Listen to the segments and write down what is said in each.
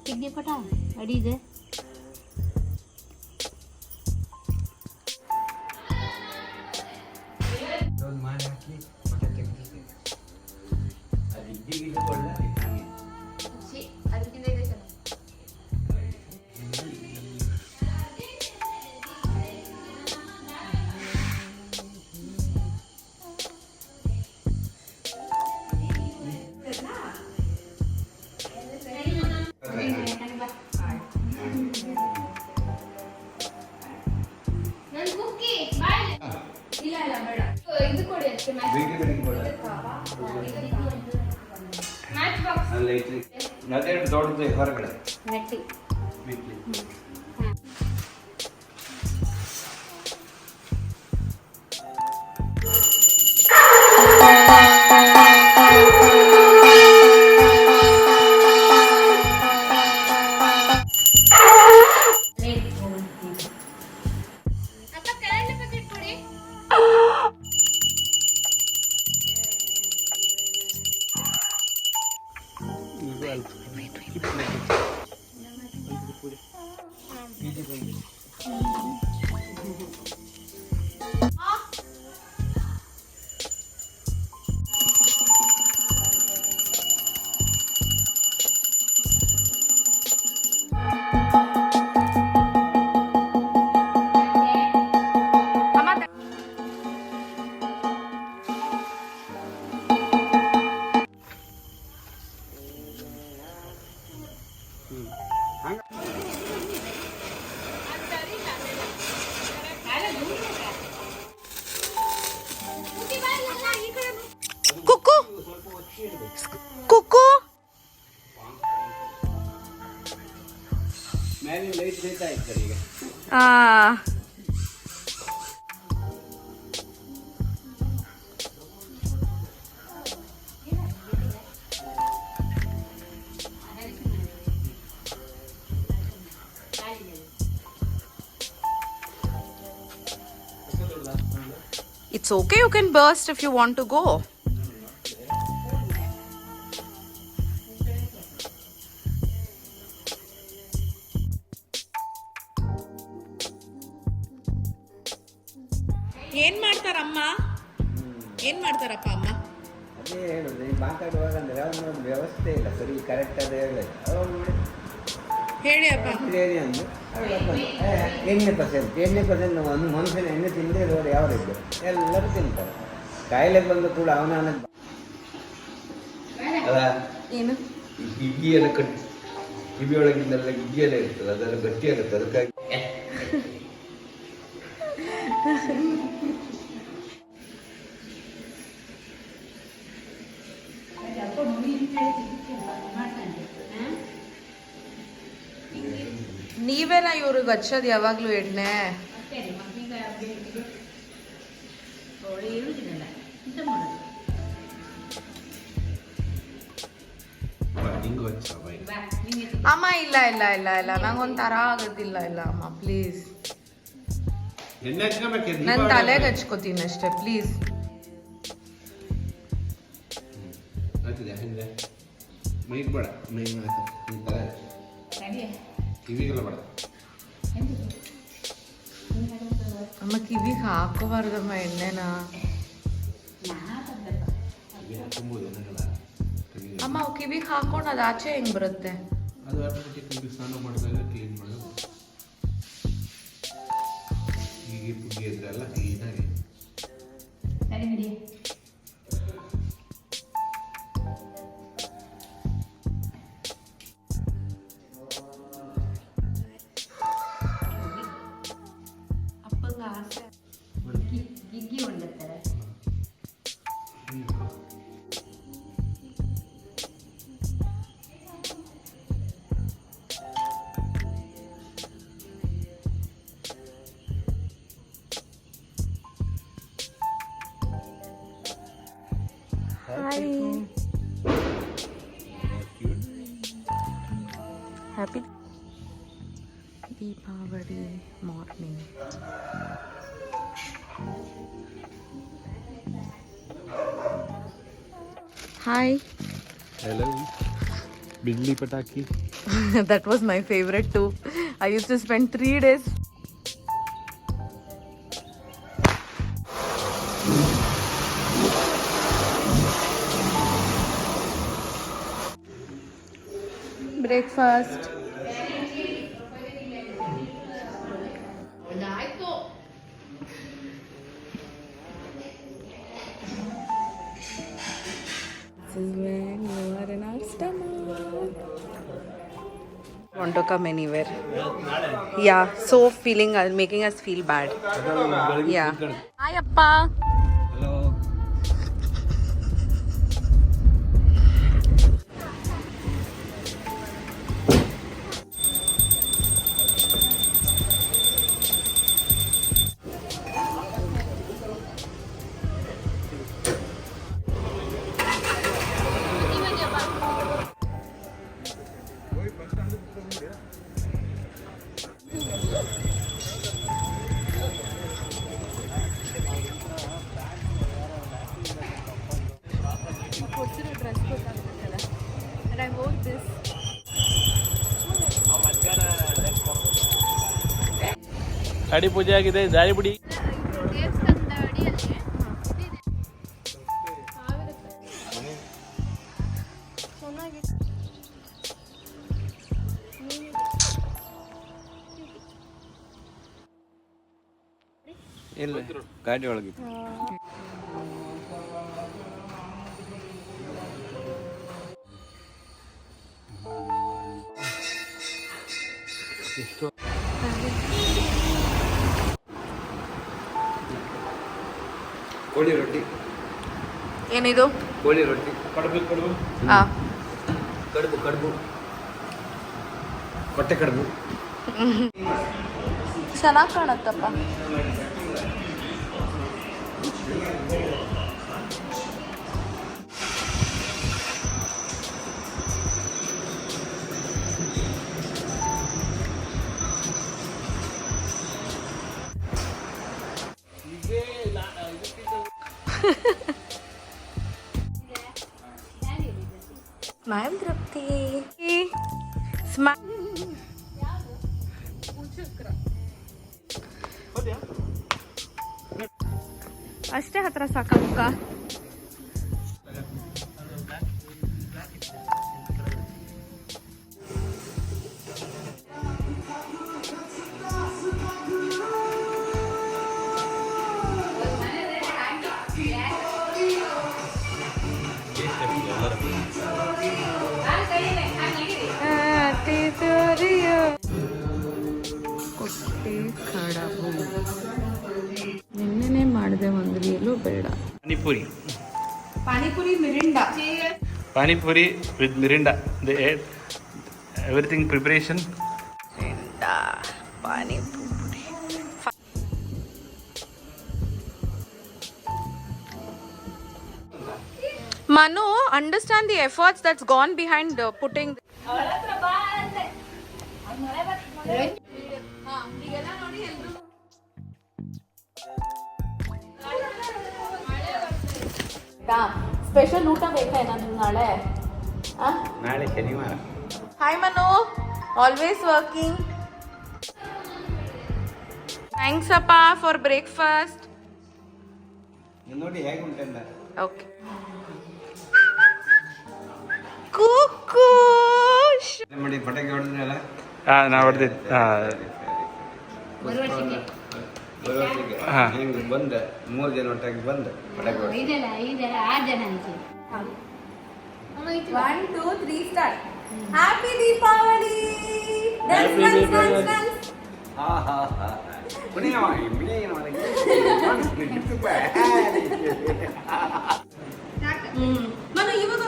Kidney पटा अड़ी दे ದೊಡ್ಡದು ಹೊರಗಡೆ It's okay, you can burst if you want to go. ಏನ್ ಮಾಡ್ತಾರಮ್ಮ? ಏನ್ ಮಾಡ್ತಾರಪ್ಪ ಅಮ್ಮ? ಅದೇ ಹೇಳುದು ಮಾತಾಡುವಾಗ ಅಂದ್ರೆ ಅವನೊಂದು ವ್ಯವಸ್ಥೆ ಇಲ್ಲ ಸರಿ ಕರೆಕ್ಟ್ ಅದೇ ಹೇಳಿ ಅಪ್ಪ. ಬಿರಿಯಾನಿ ಅಂದು 8% ಒಂದು ಮನುಷ್ಯನ ಎಣ್ಣೆ ತಿಂದೇ ಇರೋರು ಯಾರಿದ್ರು ಎಲ್ಲರೂ ತಿಂತಾರೆ. ಕಾಯಿಲೆ ಬಂದು ಕೂಡ ಅವನ ಏನು ಇಡ್ಲಿ ಎಲ್ಲ ಕಟ್ಟಿ ಕಿವಿ ಒಳಗಿಂದೆಲ್ಲ ಇಡ್ಲಿ ಎಲ್ಲ ಇರ್ತದೆ ಅದೆಲ್ಲ ಗಟ್ಟಿ ಆಗುತ್ತೆ ಅದಕ್ಕಾಗಿ ನೀವೇನಾ ಇವ್ರಿಗೆ ಹಚ್ಚೋದು ಯಾವಾಗ್ಲೂ ಎಣ್ಣೆ? ಅಮ್ಮ ಇಲ್ಲ ಇಲ್ಲ ಇಲ್ಲ ಇಲ್ಲ ನಂಗೊಂಥರ ಆಗೋದಿಲ್ಲ. ಇಲ್ಲ ಅಮ್ಮ ಪ್ಲೀಸ್, ನನ್ನ ತಲೆಗೆ ಹಚ್ಕೋತೀನಿ ಅಷ್ಟೇ ಪ್ಲೀಸ್. ಅಮ್ಮ ಕಿವಿಗೆ ಹಾಕೋಬಾರ್ದಮ್ಮ ಎಣ್ಣೆನ. ಅಮ್ಮ ಕಿವಿಗೆ ಹಾಕೊಂಡು ಅದು ಆಚೆ ಹೆಂಗ್ ಬರುತ್ತೆ? ಸ್ನಾನ ಮಾಡಿದಾಗ ಕ್ಲೀನ್ ಮಾಡೋದು ಹೀಗೆ ಪುಡಿ ಇದ್ರೆಲ್ಲ ಕ್ಲೀನಾಗಿ Happy Deepavali morning. Hi. Hello. Bijli Pataki. That was my favorite too. I used to spend 3 days. Breakfast. This is when you are in our stomach. Want to come anywhere? Yeah, so feeling making us feel bad. Yeah. Hi, Appa. Hello. And I wore this. ಗಾಡಿ ಪೂಜೆ ಆಗಿದೆ, ದಾರಿ ಬಿಡಿ. ಇಲ್ಲ ಗಾಡಿ ಒಳಗಿತ್ತು. ಕೋಳಿ ರೊಟ್ಟಿ. ಏನಿದು? ಕೋಳಿ ರೊಟ್ಟಿ. ಕಡುಬು ಕಡುಬು ಕೊಟ್ಟೆ ಕಡುಬು. ಚೆನ್ನಾಗಿ ಕಾಣತ್ತಪ್ಪ. Smile, Drupti. Smile. ಅಷ್ಟೇ ಹತ್ರ ಸಾಕ ಮುಖ. ಕೊಟ್ಟೆ ಕಡಬು ನಿನ್ನೆನೆ ಮಾಡಿದೆ, ಒಂದು ಎಲ್ಲೂ ಬೇಡ. Panipuri Mirinda. Panipuri with Mirinda. Everything preparation. Mirinda panipuri. Manu, understand the efforts that's gone behind putting. Special ಊಟ ಬೇಕಾ ಏನಾದ್ರು ನಾಳೆ? ನಾಳೆ ಶನಿವಾರ. Hi Manu, always working. Thanks ಅಪ್ಪ ಫಾರ್ ಬ್ರೇಕ್ಫಾಸ್ಟ್. ನೋಡಿ ಹೇಗೆ ಉಂಟಲ್ಲ. ಓಕೆ. ಕುಕ್ಕೂಶ್ ಮಾಡಿ ಪಟಾಕಿ ಹೊಡೆದ್ರಲ್ಲ. ನಾವು ಹೊಡೆದಿದ್ದು. ಹೆಂಗೆ ಬಂದ 3 ಜನ ಒಟ್ಟಾಗಿ ಬಂದ ಪಟಾಕಿ ಹೊಡೆದ. 6 ಜನ ಅನ್ಸಿ. 1 2 3 ಸ್ಟಾರ್ಟ್. ಹ್ಯಾಪಿ ದೀಪಾವಳಿ. ಹಾ ಹಾ ಹಾ ಮನು ಇವಾಗ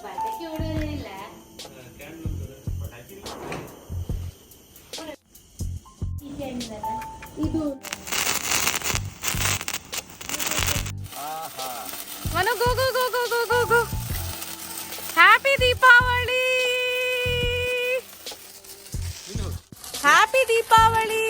ಪಟಾಕಿ ಹೊಡೆಯೋದಿಲ್ಲ. ಇದು ಮನು ಗೋ ಗೋ ಗೋ ಗೋ ಗೋ ಗೋ ಗೋ. ಹ್ಯಾಪಿ ದೀಪಾವಳಿ. ಹ್ಯಾಪಿ ದೀಪಾವಳಿ.